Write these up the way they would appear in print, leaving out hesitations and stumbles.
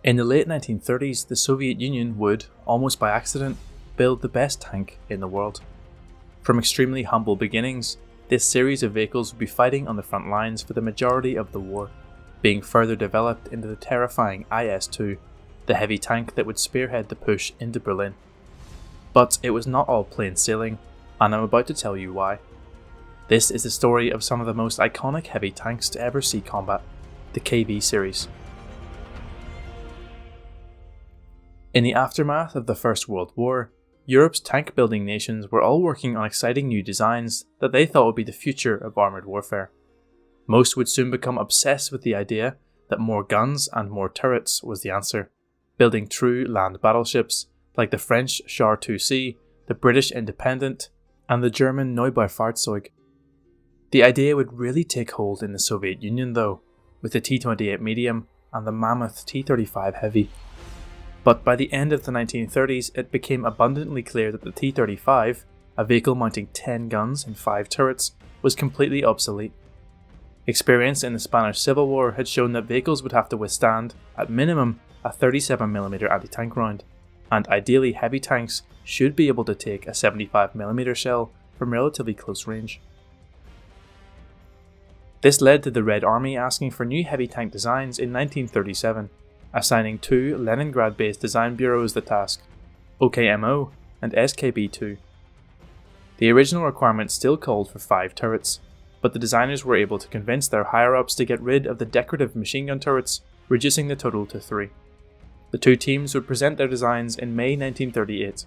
In the late 1930s, the Soviet Union would, almost by accident, build the best tank in the world. From extremely humble beginnings, this series of vehicles would be fighting on the front lines for the majority of the war, being further developed into the terrifying IS-2, the heavy tank that would spearhead the push into Berlin. But it was not all plain sailing, and I'm about to tell you why. This is the story of some of the most iconic heavy tanks to ever see combat, the KV series. In the aftermath of the First World War, Europe's tank-building nations were all working on exciting new designs that they thought would be the future of armoured warfare. Most would soon become obsessed with the idea that more guns and more turrets was the answer, building true land battleships like the French Char 2C, the British Independent, and the German Neubaufahrzeug. The idea would really take hold in the Soviet Union though, with the T-28 medium and the mammoth T-35 heavy. But by the end of the 1930s, it became abundantly clear that the T-35, a vehicle mounting 10 guns and 5 turrets, was completely obsolete. Experience in the Spanish Civil War had shown that vehicles would have to withstand, at minimum, a 37mm anti-tank round, and ideally heavy tanks should be able to take a 75mm shell from relatively close range. This led to the Red Army asking for new heavy tank designs in 1937, assigning two Leningrad-based design bureaus the task, OKMO and SKB2. The original requirement still called for 5 turrets, but the designers were able to convince their higher-ups to get rid of the decorative machine gun turrets, reducing the total to 3. The two teams would present their designs in May 1938,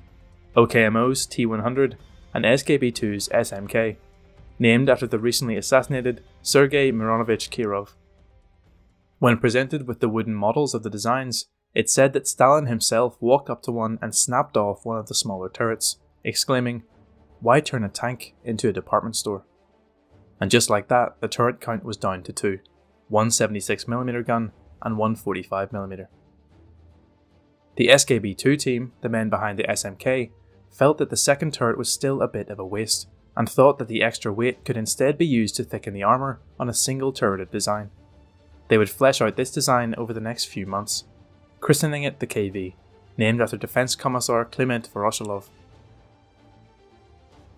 OKMO's T-100 and SKB2's SMK, named after the recently assassinated Sergei Mironovich Kirov. When presented with the wooden models of the designs, it said that Stalin himself walked up to one and snapped off one of the smaller turrets, exclaiming, "Why turn a tank into a department store?" And just like that, the turret count was down to 2, one 76mm gun and one 45mm. The SKB2 team, the men behind the SMK, felt that the second turret was still a bit of a waste, and thought that the extra weight could instead be used to thicken the armour on a single turreted design. They would flesh out this design over the next few months, christening it the KV, named after Defense Commissar Kliment Voroshilov.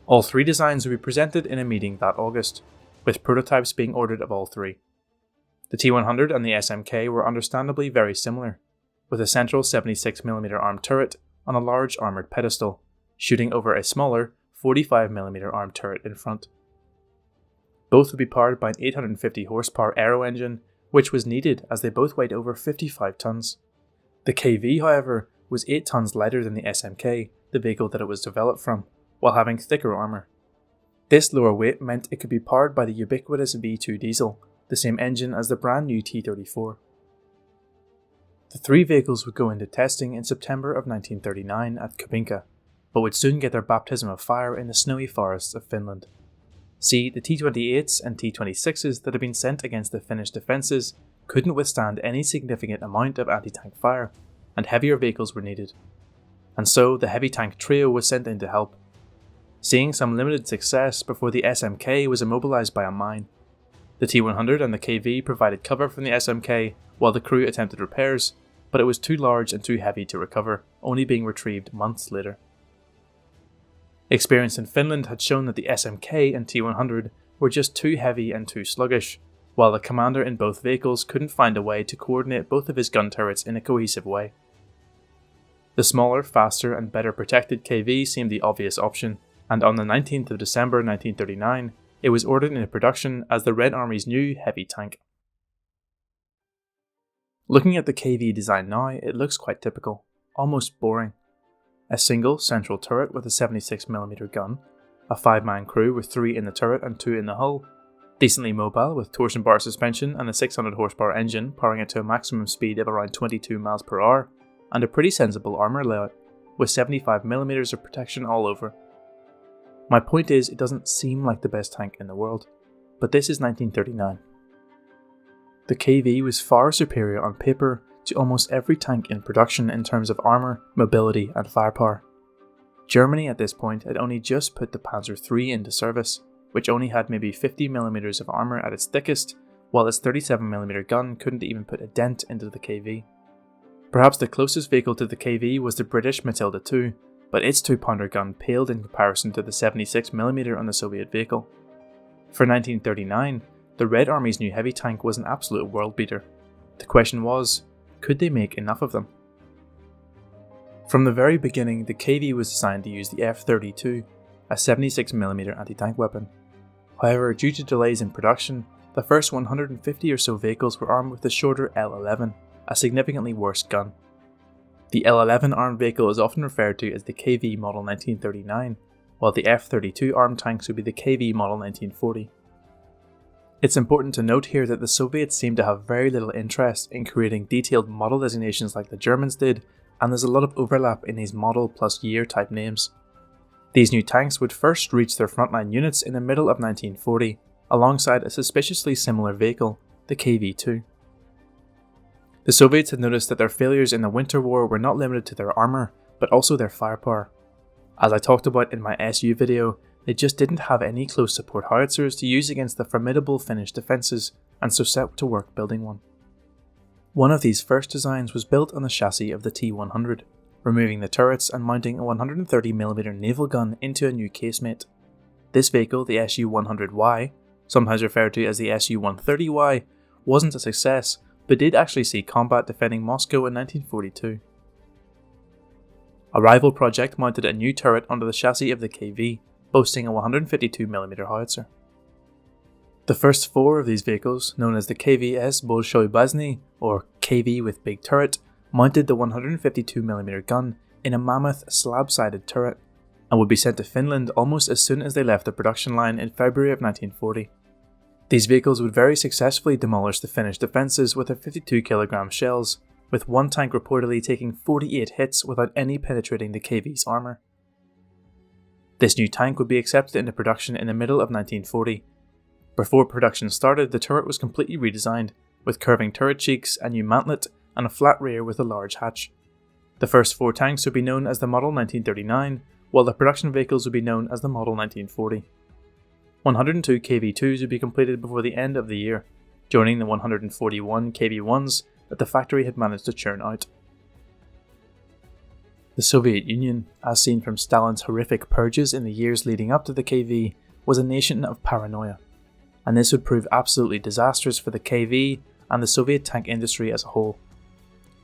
All 3 designs would be presented in a meeting that August, with prototypes being ordered of all 3. The T-100 and the SMK were understandably very similar, with a central 76mm armed turret on a large armoured pedestal, shooting over a smaller 45mm armed turret in front. Both would be powered by an 850 horsepower aero engine, which was needed as they both weighed over 55 tons. The KV, however, was 8 tons lighter than the SMK, the vehicle that it was developed from, while having thicker armour. This lower weight meant it could be powered by the ubiquitous V2 diesel, the same engine as the brand new T-34. The 3 vehicles would go into testing in September of 1939 at Kubinka, but would soon get their baptism of fire in the snowy forests of Finland. See, the T-28s and T-26s that had been sent against the Finnish defences couldn't withstand any significant amount of anti-tank fire, and heavier vehicles were needed. And so the heavy tank trio was sent in to help, seeing some limited success before the SMK was immobilised by a mine. The T-100 and the KV provided cover from the SMK while the crew attempted repairs, but it was too large and too heavy to recover, only being retrieved months later. Experience in Finland had shown that the SMK and T-100 were just too heavy and too sluggish, while the commander in both vehicles couldn't find a way to coordinate both of his gun turrets in a cohesive way. The smaller, faster and better protected KV seemed the obvious option, and on the 19th of December 1939, it was ordered into production as the Red Army's new heavy tank. Looking at the KV design now, it looks quite typical, almost boring. A single central turret with a 76mm gun, a 5-man crew with 3 in the turret and 2 in the hull, decently mobile with torsion bar suspension and a 600 horsepower engine powering it to a maximum speed of around 22 miles per hour, and a pretty sensible armour layout, with 75mm of protection all over. My point is, it doesn't seem like the best tank in the world, but this is 1939. The KV was far superior on paper to almost every tank in production in terms of armour, mobility and firepower. Germany at this point had only just put the Panzer III into service, which only had maybe 50mm of armour at its thickest, while its 37mm gun couldn't even put a dent into the KV. Perhaps the closest vehicle to the KV was the British Matilda II, but its 2-pounder gun paled in comparison to the 76mm on the Soviet vehicle. For 1939, the Red Army's new heavy tank was an absolute world beater. The question was, could they make enough of them? From the very beginning, the KV was designed to use the F-32, a 76mm anti-tank weapon. However, due to delays in production, the first 150 or so vehicles were armed with the shorter L-11, a significantly worse gun. The L-11 armed vehicle is often referred to as the KV Model 1939, while the F-32 armed tanks would be the KV Model 1940. It's important to note here that the Soviets seem to have very little interest in creating detailed model designations like the Germans did, and there's a lot of overlap in these model plus year type names. These new tanks would first reach their frontline units in the middle of 1940, alongside a suspiciously similar vehicle, the KV-2. The Soviets had noticed that their failures in the Winter War were not limited to their armour, but also their firepower. As I talked about in my SU video, they just didn't have any close support howitzers to use against the formidable Finnish defences, and so set to work building one. One of these first designs was built on the chassis of the T-100, removing the turrets and mounting a 130mm naval gun into a new casemate. This vehicle, the Su-100Y, sometimes referred to as the Su-130Y, wasn't a success, but did actually see combat defending Moscow in 1942. A rival project mounted a new turret under the chassis of the KV, boasting a 152mm howitzer. The first 4 of these vehicles, known as the KVS Bolshoi Bazny, or KV with big turret, mounted the 152mm gun in a mammoth slab-sided turret, and would be sent to Finland almost as soon as they left the production line in February of 1940. These vehicles would very successfully demolish the Finnish defences with their 52kg shells, with one tank reportedly taking 48 hits without any penetrating the KV's armour. This new tank would be accepted into production in the middle of 1940. Before production started, the turret was completely redesigned, with curving turret cheeks, a new mantlet, and a flat rear with a large hatch. The first 4 tanks would be known as the Model 1939, while the production vehicles would be known as the Model 1940. 102 KV-2s would be completed before the end of the year, joining the 141 KV-1s that the factory had managed to churn out. The Soviet Union, as seen from Stalin's horrific purges in the years leading up to the KV, was a nation of paranoia, and this would prove absolutely disastrous for the KV and the Soviet tank industry as a whole.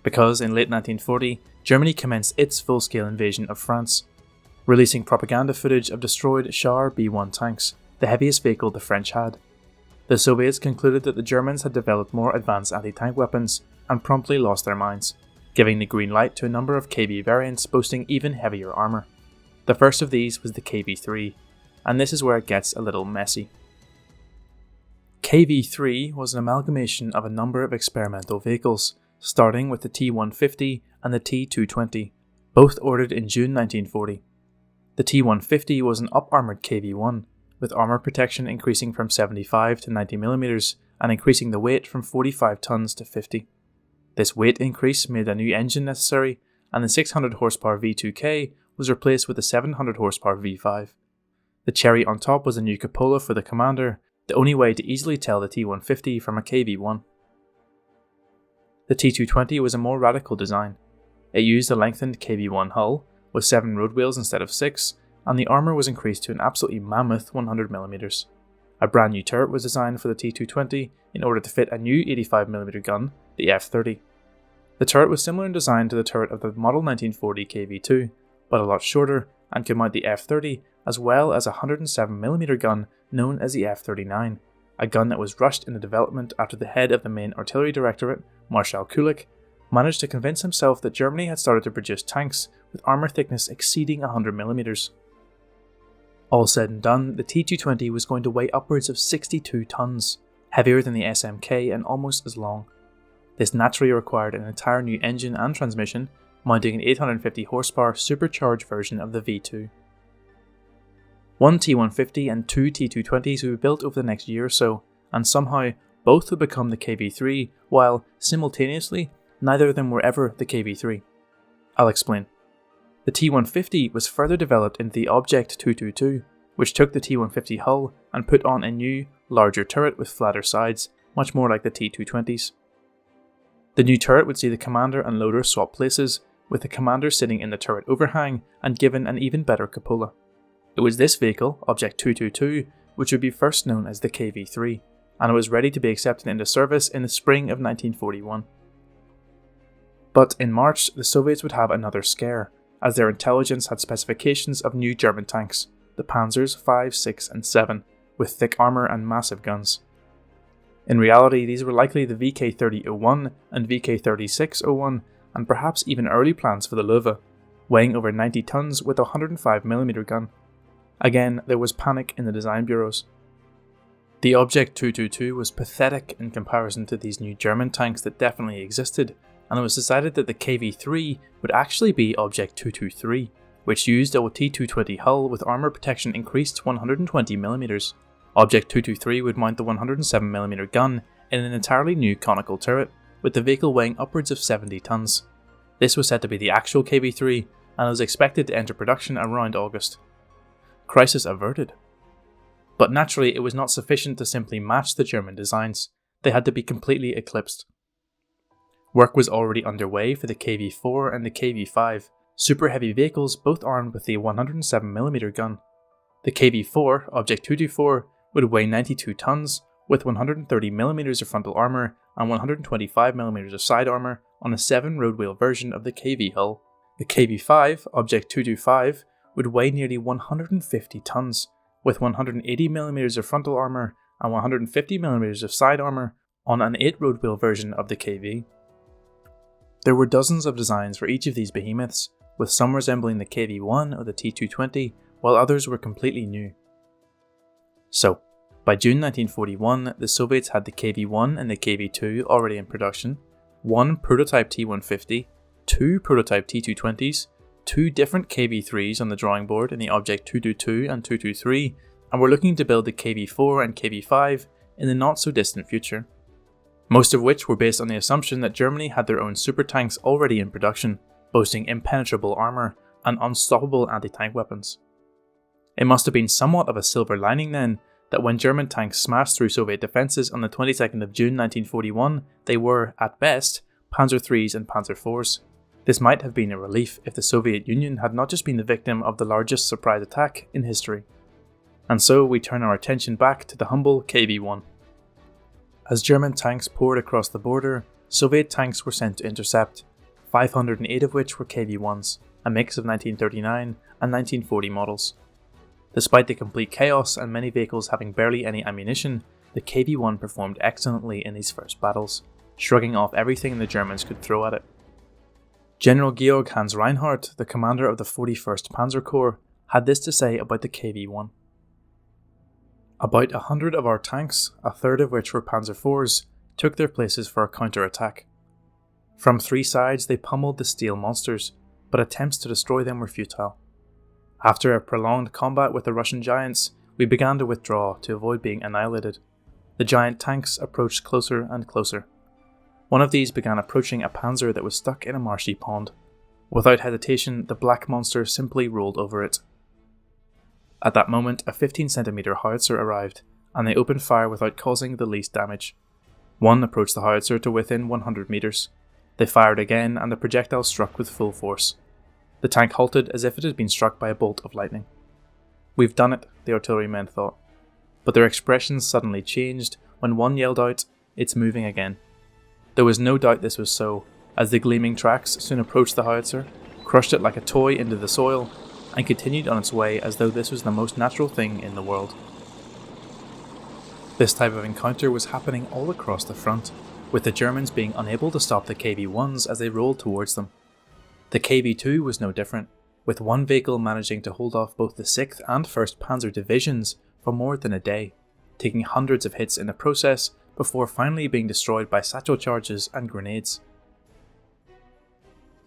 Because in late 1940, Germany commenced its full-scale invasion of France, releasing propaganda footage of destroyed Char B-1 tanks, the heaviest vehicle the French had. The Soviets concluded that the Germans had developed more advanced anti-tank weapons and promptly lost their minds, giving the green light to a number of KV variants boasting even heavier armour. The first of these was the KV-3, and this is where it gets a little messy. KV-3 was an amalgamation of a number of experimental vehicles, starting with the T-150 and the T-220, both ordered in June 1940. The T-150 was an up-armoured KV-1, with armour protection increasing from 75 to 90mm and increasing the weight from 45 tons to 50. This weight increase made a new engine necessary, and the 600 horsepower V2K was replaced with a 700 horsepower V5. The cherry on top was a new cupola for the commander, the only way to easily tell the T-150 from a KV-1. The T-220 was a more radical design. It used a lengthened KV-1 hull, with 7 road wheels instead of 6, and the armour was increased to an absolutely mammoth 100mm. A brand new turret was designed for the T-220 in order to fit a new 85mm gun, the F-30. The turret was similar in design to the turret of the Model 1940 KV-2, but a lot shorter, and could mount the F-30 as well as a 107mm gun known as the F-39, a gun that was rushed into development after the head of the main artillery directorate, Marshal Kulik, managed to convince himself that Germany had started to produce tanks with armour thickness exceeding 100mm. All said and done, the T-220 was going to weigh upwards of 62 tons, heavier than the SMK and almost as long. This naturally required an entire new engine and transmission, mounting an 850 horsepower supercharged version of the V2. One T-150 and 2 T-220s would be built over the next year or so, and somehow both would become the KV-3, while, simultaneously, neither of them were ever the KV-3. I'll explain. The T-150 was further developed into the Object 222, which took the T-150 hull and put on a new, larger turret with flatter sides, much more like the T-220s. The new turret would see the commander and loader swap places, with the commander sitting in the turret overhang and given an even better cupola. It was this vehicle, Object 222, which would be first known as the KV-3, and it was ready to be accepted into service in the spring of 1941. But in March, the Soviets would have another scare, as their intelligence had specifications of new German tanks, the Panzers 5, 6 and 7, with thick armour and massive guns. In reality, these were likely the VK-30-01 and VK-36-01, and perhaps even early plans for the Löwe, weighing over 90 tons with a 105mm gun. Again, there was panic in the design bureaus. The Object 222 was pathetic in comparison to these new German tanks that definitely existed, and it was decided that the KV-3 would actually be Object 223, which used a T-220 hull with armour protection increased to 120mm. Object 223 would mount the 107mm gun in an entirely new conical turret, with the vehicle weighing upwards of 70 tons. This was said to be the actual KV-3, and was expected to enter production around August. Crisis averted. But naturally, it was not sufficient to simply match the German designs. They had to be completely eclipsed. Work was already underway for the KV-4 and the KV-5, super heavy vehicles both armed with the 107mm gun. The KV-4, Object 224, would weigh 92 tons, with 130mm of frontal armour and 125mm of side armour on a 7 road wheel version of the KV hull. The KV-5, Object 225, would weigh nearly 150 tons, with 180mm of frontal armour and 150mm of side armour on an 8 road wheel version of the KV. There were dozens of designs for each of these behemoths, with some resembling the KV-1 or the T-220, while others were completely new. So, by June 1941, the Soviets had the KV-1 and the KV-2 already in production, 1 prototype T-150, 2 prototype T-220s, 2 different KV-3s on the drawing board in the Object 222 and 223, and were looking to build the KV-4 and KV-5 in the not so distant future. Most of which were based on the assumption that Germany had their own super tanks already in production, boasting impenetrable armour and unstoppable anti-tank weapons. It must have been somewhat of a silver lining then that when German tanks smashed through Soviet defences on the 22nd of June 1941, they were, at best, Panzer IIIs and Panzer IVs. This might have been a relief if the Soviet Union had not just been the victim of the largest surprise attack in history. And so we turn our attention back to the humble KV-1. As German tanks poured across the border, Soviet tanks were sent to intercept, 508 of which were KV-1s, a mix of 1939 and 1940 models. Despite the complete chaos and many vehicles having barely any ammunition, the KV-1 performed excellently in these first battles, shrugging off everything the Germans could throw at it. General Georg Hans Reinhardt, the commander of the 41st Panzer Corps, had this to say about the KV-1. About 100 of our tanks, a third of which were Panzer IVs, took their places for a counter-attack. From 3 sides they pummeled the steel monsters, but attempts to destroy them were futile. After a prolonged combat with the Russian giants, we began to withdraw to avoid being annihilated. The giant tanks approached closer and closer. One of these began approaching a panzer that was stuck in a marshy pond. Without hesitation, the black monster simply rolled over it. At that moment, a 15cm howitzer arrived, and they opened fire without causing the least damage. One approached the howitzer to within 100 metres. They fired again, and the projectile struck with full force. The tank halted as if it had been struck by a bolt of lightning. "We've done it," the artillerymen thought. But their expressions suddenly changed when one yelled out, "It's moving again." There was no doubt this was so, as the gleaming tracks soon approached the howitzer, crushed it like a toy into the soil, and continued on its way as though this was the most natural thing in the world. This type of encounter was happening all across the front, with the Germans being unable to stop the KV-1s as they rolled towards them. The KV-2 was no different, with one vehicle managing to hold off both the 6th and 1st Panzer divisions for more than a day, taking hundreds of hits in the process before finally being destroyed by satchel charges and grenades.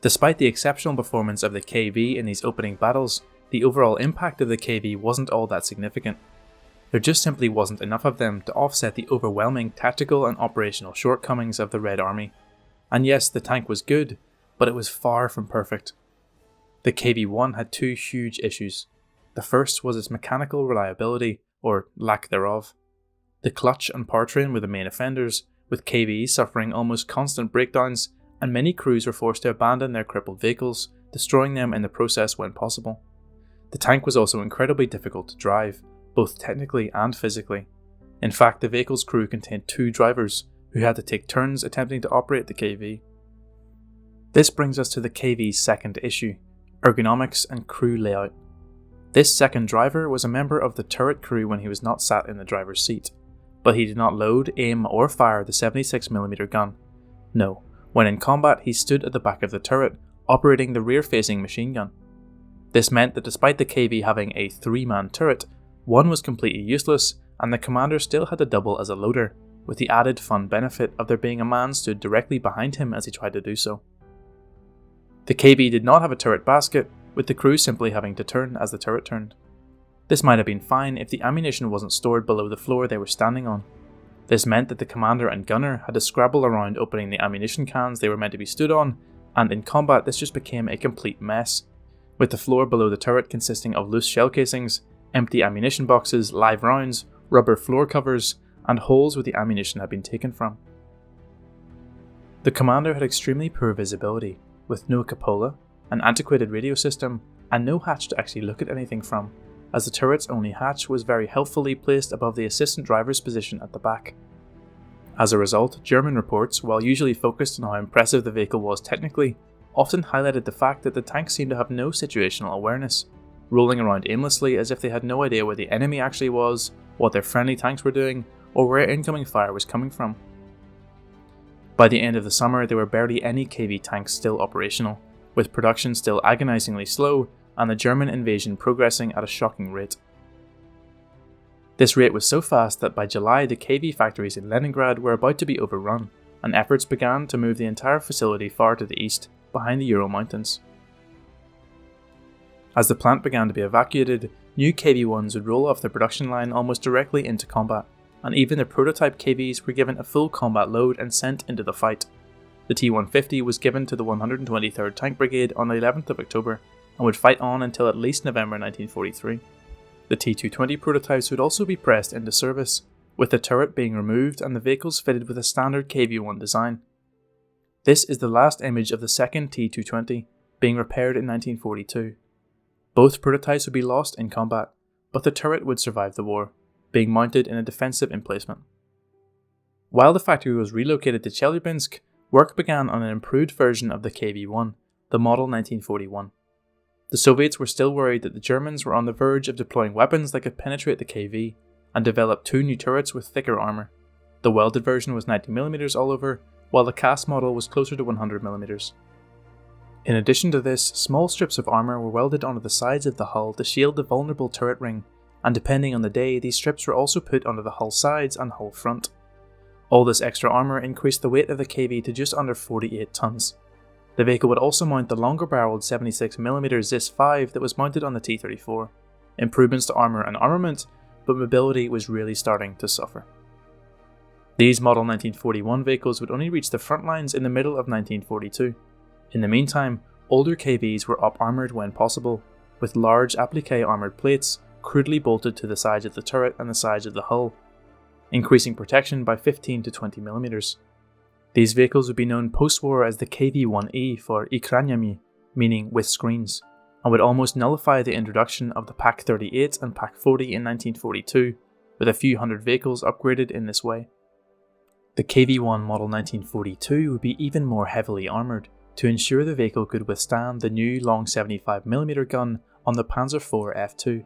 Despite the exceptional performance of the KV in these opening battles, the overall impact of the KV wasn't all that significant. There just simply wasn't enough of them to offset the overwhelming tactical and operational shortcomings of the Red Army. And yes, the tank was good, but it was far from perfect. The KV-1 had 2 huge issues. The first was its mechanical reliability, or lack thereof. The clutch and powertrain were the main offenders, with KVs suffering almost constant breakdowns, and many crews were forced to abandon their crippled vehicles, destroying them in the process when possible. The tank was also incredibly difficult to drive, both technically and physically. In fact, the vehicle's crew contained 2 drivers, who had to take turns attempting to operate the KV. This brings us to the KV's second issue, ergonomics and crew layout. This second driver was a member of the turret crew when he was not sat in the driver's seat, but he did not load, aim or fire the 76mm gun. No, when in combat he stood at the back of the turret, operating the rear-facing machine gun. This meant that despite the KV having a 3-man turret, one was completely useless and the commander still had to double as a loader, with the added fun benefit of there being a man stood directly behind him as he tried to do so. The KV did not have a turret basket, with the crew simply having to turn as the turret turned. This might have been fine if the ammunition wasn't stored below the floor they were standing on. This meant that the commander and gunner had to scrabble around opening the ammunition cans they were meant to be stood on, and in combat this just became a complete mess, with the floor below the turret consisting of loose shell casings, empty ammunition boxes, live rounds, rubber floor covers, and holes where the ammunition had been taken from. The commander had extremely poor visibility, with no cupola, an antiquated radio system, and no hatch to actually look at anything from, as the turret's only hatch was very helpfully placed above the assistant driver's position at the back. As a result, German reports, while usually focused on how impressive the vehicle was technically, often highlighted the fact that the tanks seemed to have no situational awareness, rolling around aimlessly as if they had no idea where the enemy actually was, what their friendly tanks were doing, or where incoming fire was coming from. By the end of the summer, there were barely any KV tanks still operational, with production still agonizingly slow and the German invasion progressing at a shocking rate. This rate was so fast that by July the KV factories in Leningrad were about to be overrun, and efforts began to move the entire facility far to the east, behind the Ural Mountains. As the plant began to be evacuated, new KV-1s would roll off the production line almost directly into combat, and even the prototype KVs were given a full combat load and sent into the fight. The T-150 was given to the 123rd Tank Brigade on the 11th of October, and would fight on until at least November 1943. The T-220 prototypes would also be pressed into service, with the turret being removed and the vehicles fitted with a standard KV-1 design. This is the last image of the second T-220, being repaired in 1942. Both prototypes would be lost in combat, but the turret would survive the war, being mounted in a defensive emplacement. While the factory was relocated to Chelyabinsk, work began on an improved version of the KV-1, the Model 1941. The Soviets were still worried that the Germans were on the verge of deploying weapons that could penetrate the KV, and developed 2 new turrets with thicker armour. The welded version was 90mm all over, while the cast model was closer to 100mm. In addition to this, small strips of armour were welded onto the sides of the hull to shield the vulnerable turret ring, and depending on the day, these strips were also put onto the hull sides and hull front. All this extra armour increased the weight of the KV to just under 48 tons. The vehicle would also mount the longer barrelled 76mm ZIS-5 that was mounted on the T-34. Improvements to armour and armament, but mobility was really starting to suffer. These Model 1941 vehicles would only reach the front lines in the middle of 1942. In the meantime, older KVs were up-armoured when possible, with large applique armoured plates crudely bolted to the sides of the turret and the sides of the hull, increasing protection by 15 to 20mm. These vehicles would be known post-war as the KV-1E for Ekranami, meaning with screens, and would almost nullify the introduction of the Pak-38 and Pak-40 in 1942, with a few hundred vehicles upgraded in this way. The KV-1 Model 1942 would be even more heavily armoured, to ensure the vehicle could withstand the new long 75mm gun on the Panzer IV F2.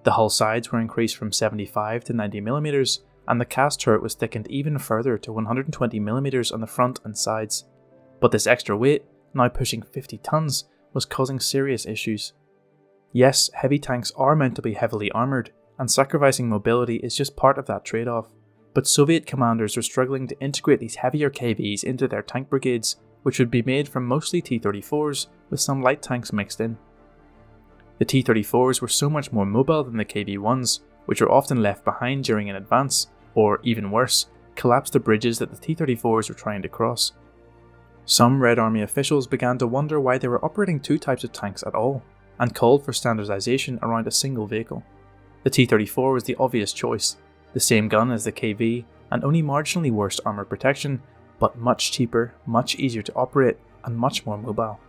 The hull sides were increased from 75 to 90mm, and the cast turret was thickened even further to 120mm on the front and sides. But this extra weight, now pushing 50 tons, was causing serious issues. Yes, heavy tanks are meant to be heavily armoured, and sacrificing mobility is just part of that trade-off, but Soviet commanders were struggling to integrate these heavier KVs into their tank brigades, which would be made from mostly T-34s with some light tanks mixed in. The T-34s were so much more mobile than the KV-1s, which were often left behind during an advance, or even worse, collapsed the bridges that the T-34s were trying to cross. Some Red Army officials began to wonder why they were operating 2 types of tanks at all, and called for standardization around a single vehicle. The T-34 was the obvious choice, the same gun as the KV, and only marginally worse armoured protection, but much cheaper, much easier to operate, and much more mobile.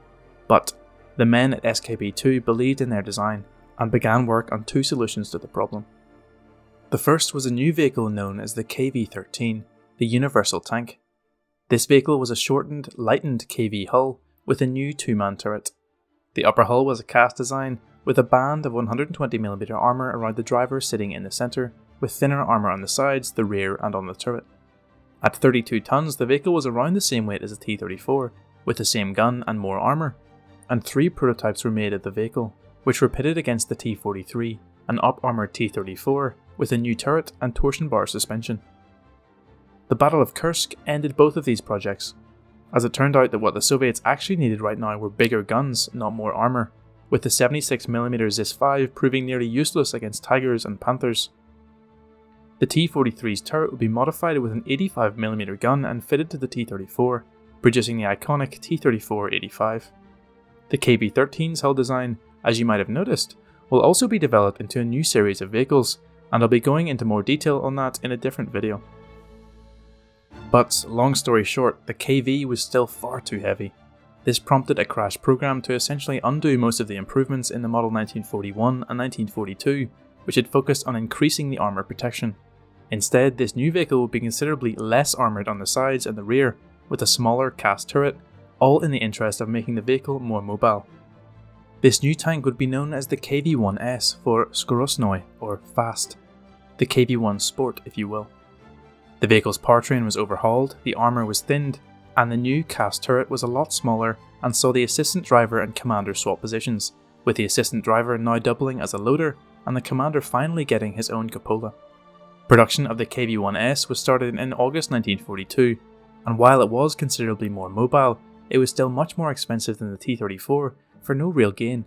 But the men at SKB-2 believed in their design, and began work on two solutions to the problem. The first was a new vehicle known as the KV-13, the Universal Tank. This vehicle was a shortened, lightened KV hull with a new two-man turret. The upper hull was a cast design with a band of 120mm armour around the driver sitting in the centre, with thinner armour on the sides, the rear and on the turret. At 32 tons, the vehicle was around the same weight as the T-34, with the same gun and more armour, and 3 prototypes were made of the vehicle, which were pitted against the T-43, an up-armoured T-34 with a new turret and torsion bar suspension. The Battle of Kursk ended both of these projects, as it turned out that what the Soviets actually needed right now were bigger guns, not more armour, with the 76mm Zis-5 proving nearly useless against Tigers and Panthers. The T-43's turret would be modified with an 85mm gun and fitted to the T-34, producing the iconic T-34-85. The KV-13's hull design, as you might have noticed, will also be developed into a new series of vehicles, and I'll be going into more detail on that in a different video. But, long story short, the KV was still far too heavy. This prompted a crash program to essentially undo most of the improvements in the model 1941 and 1942, which had focused on increasing the armour protection. Instead, this new vehicle would be considerably less armoured on the sides and the rear, with a smaller cast turret, all in the interest of making the vehicle more mobile. This new tank would be known as the KV-1S for Skorostnoy, or fast. The KV-1 Sport, if you will. The vehicle's powertrain was overhauled, the armour was thinned, and the new cast turret was a lot smaller and saw the assistant driver and commander swap positions, with the assistant driver now doubling as a loader and the commander finally getting his own cupola. Production of the KV-1S was started in August 1942, and while it was considerably more mobile, it was still much more expensive than the T-34 for no real gain,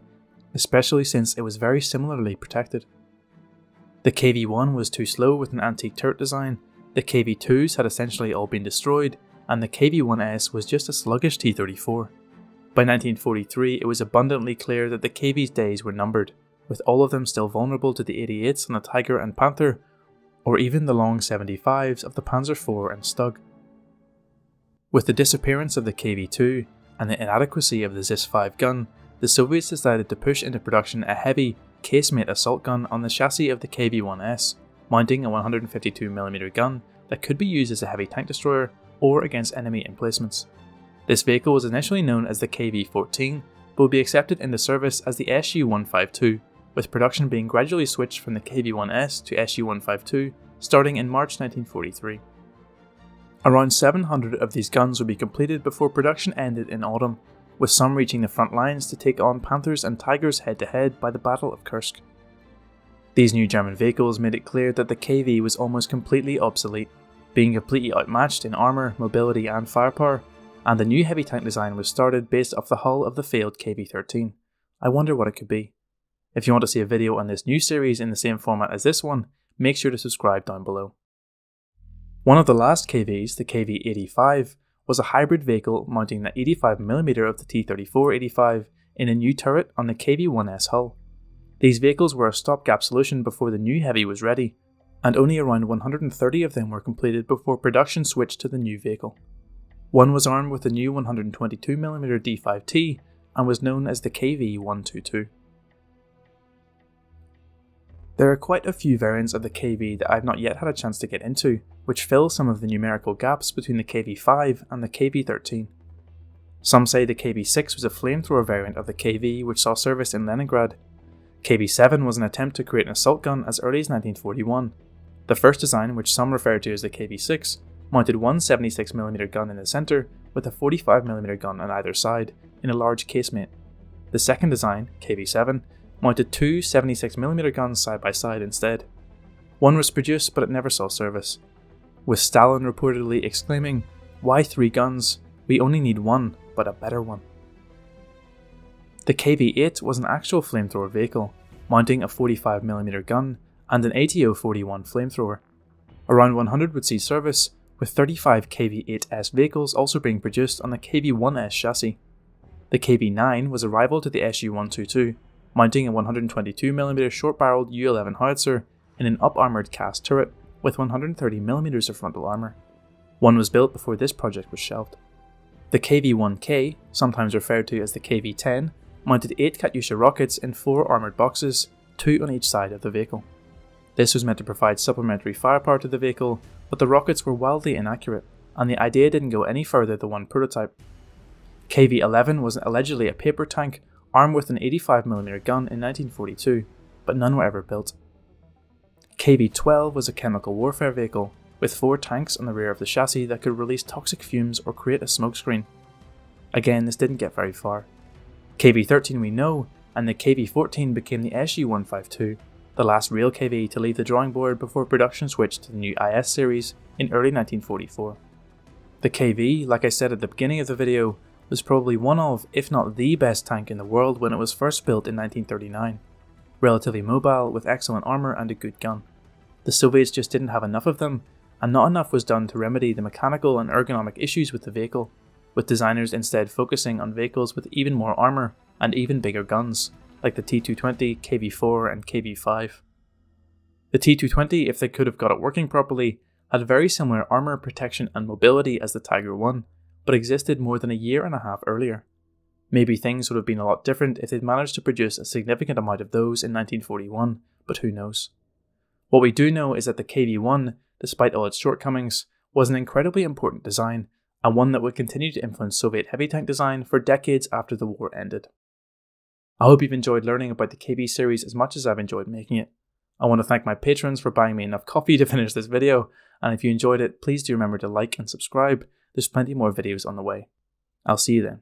especially since it was very similarly protected. The KV-1 was too slow with an antique turret design, the KV-2s had essentially all been destroyed, and the KV-1S was just a sluggish T-34. By 1943, it was abundantly clear that the KV's days were numbered, with all of them still vulnerable to the 88s on the Tiger and Panther, or even the long 75s of the Panzer IV and Stug. With the disappearance of the KV-2 and the inadequacy of the Zis-5 gun, the Soviets decided to push into production a heavy, casemate assault gun on the chassis of the KV-1S, mounting a 152mm gun that could be used as a heavy tank destroyer or against enemy emplacements. This vehicle was initially known as the KV-14, but would be accepted into service as the Su-152, with production being gradually switched from the KV-1S to Su-152 starting in March 1943. Around 700 of these guns would be completed before production ended in autumn, with some reaching the front lines to take on Panthers and Tigers head-to-head by the Battle of Kursk. These new German vehicles made it clear that the KV was almost completely obsolete, being completely outmatched in armour, mobility and firepower, and the new heavy tank design was started based off the hull of the failed KV-13. I wonder what it could be. If you want to see a video on this new series in the same format as this one, make sure to subscribe down below. One of the last KVs, the KV-85, was a hybrid vehicle mounting the 85mm of the T-34-85 in a new turret on the KV-1S hull. These vehicles were a stopgap solution before the new heavy was ready, and only around 130 of them were completed before production switched to the new vehicle. One was armed with the new 122mm D5T and was known as the KV-122. There are quite a few variants of the KV that I've not yet had a chance to get into, which fill some of the numerical gaps between the KV-5 and the KV-13. Some say the KV-6 was a flamethrower variant of the KV which saw service in Leningrad. KV-7 was an attempt to create an assault gun as early as 1941. The first design, which some refer to as the KV-6, mounted one 76mm gun in the centre with a 45mm gun on either side in a large casemate. The second design, KV-7, mounted two 76mm guns side by side instead. One was produced but it never saw service, with Stalin reportedly exclaiming, "Why 3 guns? We only need one, but a better one." The KV-8 was an actual flamethrower vehicle, mounting a 45mm gun and an ATO-41 flamethrower. Around 100 would see service, with 35 KV-8S vehicles also being produced on the KV-1S chassis. The KV-9 was a rival to the Su-122, mounting a 122mm short-barreled U-11 howitzer in an up-armoured cast turret, with 130mm of frontal armour. One was built before this project was shelved. The KV-1K, sometimes referred to as the KV-10, mounted 8 Katyusha rockets in 4 armoured boxes, 2 on each side of the vehicle. This was meant to provide supplementary firepower to the vehicle, but the rockets were wildly inaccurate, and the idea didn't go any further than one prototype. KV-11 was allegedly a paper tank armed with an 85mm gun in 1942, but none were ever built. KV-12 was a chemical warfare vehicle, with 4 tanks on the rear of the chassis that could release toxic fumes or create a smokescreen. Again, this didn't get very far. KV-13 we know, and the KV-14 became the SU-152, the last real KV to leave the drawing board before production switched to the new IS series in early 1944. The KV, like I said at the beginning of the video, was probably one of, if not the best tank in the world when it was first built in 1939. Relatively mobile, with excellent armour and a good gun. The Soviets just didn't have enough of them, and not enough was done to remedy the mechanical and ergonomic issues with the vehicle, with designers instead focusing on vehicles with even more armour and even bigger guns, like the T-220, KV-4 and KV-5. The T-220, if they could have got it working properly, had very similar armour, protection and mobility as the Tiger I, but existed more than a year and a half earlier. Maybe things would have been a lot different if they'd managed to produce a significant amount of those in 1941, but who knows. What we do know is that the KV-1, despite all its shortcomings, was an incredibly important design, and one that would continue to influence Soviet heavy tank design for decades after the war ended. I hope you've enjoyed learning about the KV series as much as I've enjoyed making it. I want to thank my patrons for buying me enough coffee to finish this video, and if you enjoyed it, please do remember to like and subscribe. There's plenty more videos on the way. I'll see you then.